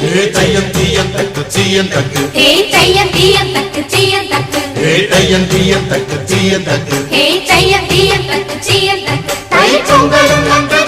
தையம் தீயம் தக்கு சீயம் தக்கு தையம் தீயம் தக்கு சீயம் தக்கு தையம் தீயம் தக்கு சீயம் தக்கு தையம் தீயம் தக்கு சீயம் தக்கு தை பொங்கலும்